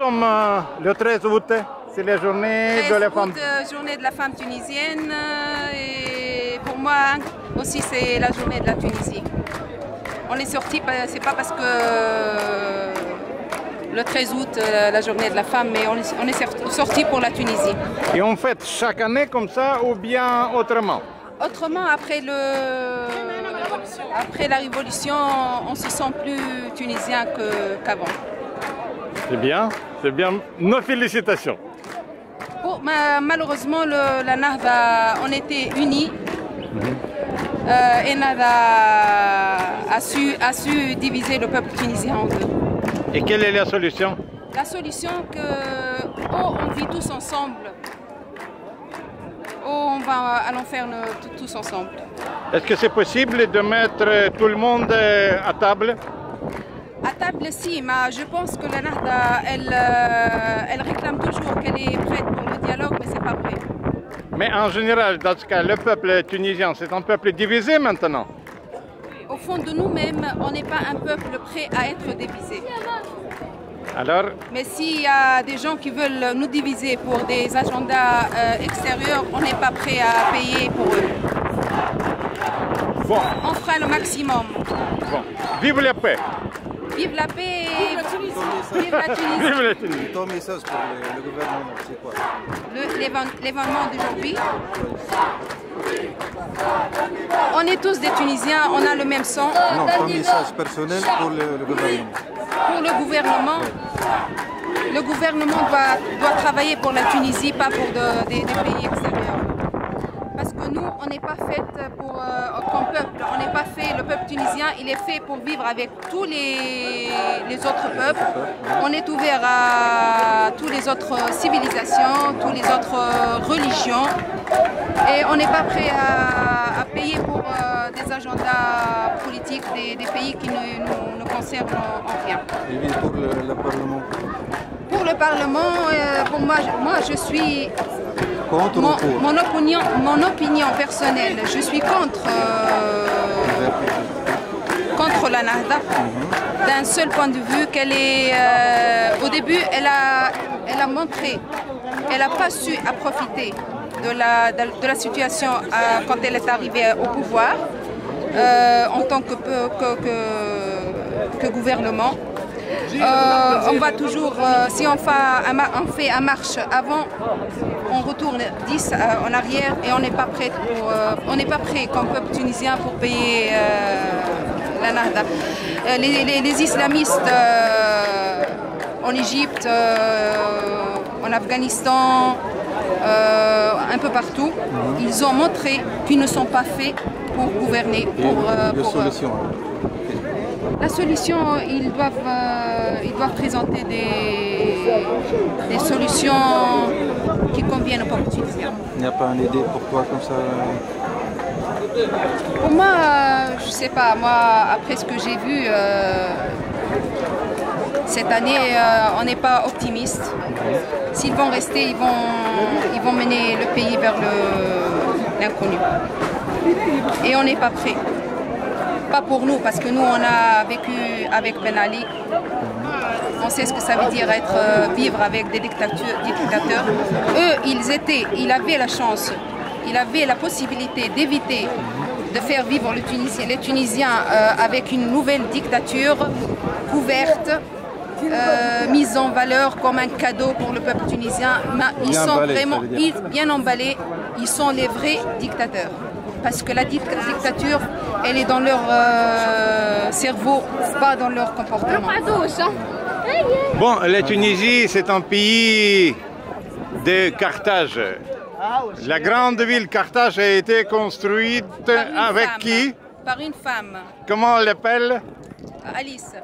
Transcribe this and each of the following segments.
Comme le 13 août, c'est la journée de la femme. Journée de la femme tunisienne et pour moi aussi c'est la journée de la Tunisie. On est sorti, c'est pas parce que le 13 août, la journée de la femme, mais on est sorti pour la Tunisie. Et on fête chaque année comme ça ou bien autrement? Autrement, après la révolution, on se sent plus tunisien qu'avant. C'est bien, c'est bien. Nos félicitations. Malheureusement, la Nahda, on était unis. Et Nahda a su diviser le peuple tunisien en deux. Et quelle est la solution? La solution que on vit tous ensemble, allons faire tous ensemble. Est-ce que c'est possible de mettre tout le monde à table? À table, si, mais je pense que la Nahda, elle réclame toujours qu'elle est prête pour le dialogue, mais c'est pas vrai. Mais en général, dans ce cas, le peuple tunisien, c'est un peuple divisé maintenant? Au fond de nous-mêmes, on n'est pas un peuple prêt à être divisé. Alors? Mais s'il y a des gens qui veulent nous diviser pour des agendas extérieurs, on n'est pas prêt à payer pour eux. Bon. On fera le maximum. Bon. Vive la paix! Vive la paix! Vive la Tunisie! Vive la Tunisie! Vive la Tunisie! Ton message pour le gouvernement, c'est quoi? L'événement d'aujourd'hui. On est tous des Tunisiens, on a le même sang. Non, ton message personnel pour le gouvernement. Pour le gouvernement doit travailler pour la Tunisie, pas pour des pays extérieurs. Parce que nous, on n'est pas fait comme peuple, on n'est pas fait, le peuple tunisien, il est fait pour vivre avec tous les autres peuples. On est ouvert à toutes les autres civilisations, toutes les autres religions. Et on n'est pas prêt à payer pour des agendas politiques des pays qui ne nous concernent en rien. Et pour le Parlement? Pour le Parlement, pour moi je suis... Contre ou pour? Mon opinion personnelle, je suis contre la Nahda, d'un seul point de vue qu'elle est... au début, elle a montré, elle n'a pas su profiter de la situation quand elle est arrivée au pouvoir en tant que gouvernement. On va toujours, si on fait un marche avant, on retourne 10 en arrière et on n'est pas prêt comme peuple tunisien pour payer la Nahda. Les islamistes en Égypte, en Afghanistan, un peu partout, ils ont montré qu'ils ne sont pas faits pour gouverner. La solution, ils doivent présenter des solutions qui conviennent au peuple tunisien. Il n'y a pas une idée pour toi comme ça? Pour moi, je ne sais pas. Moi, après ce que j'ai vu, cette année, on n'est pas optimiste. S'ils vont rester, ils vont mener le pays vers l'inconnu. Et on n'est pas prêt. Pas pour nous, parce que nous, on a vécu avec Ben Ali. On sait ce que ça veut dire vivre avec des dictateurs. Eux, ils avaient la chance, ils avaient la possibilité d'éviter de faire vivre les Tunisiens avec une nouvelle dictature couverte, mise en valeur comme un cadeau pour le peuple tunisien. Mais ils sont vraiment bien emballés, ils sont les vrais dictateurs. Parce que la dictature, elle est dans leur cerveau, pas dans leur comportement. Bon, la Tunisie, c'est un pays de Carthage. La grande ville Carthage a été construite avec qui? Par une femme. Comment on l'appelle? Alice.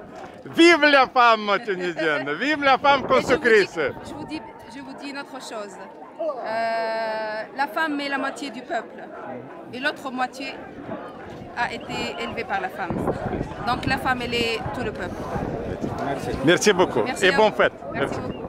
Vive la femme tunisienne, vive la femme constructrice. Je vous dis une autre chose. La femme est la moitié du peuple et l'autre moitié a été élevée par la femme. Donc la femme, elle est tout le peuple. Merci beaucoup. Merci et bonne fête. Merci beaucoup.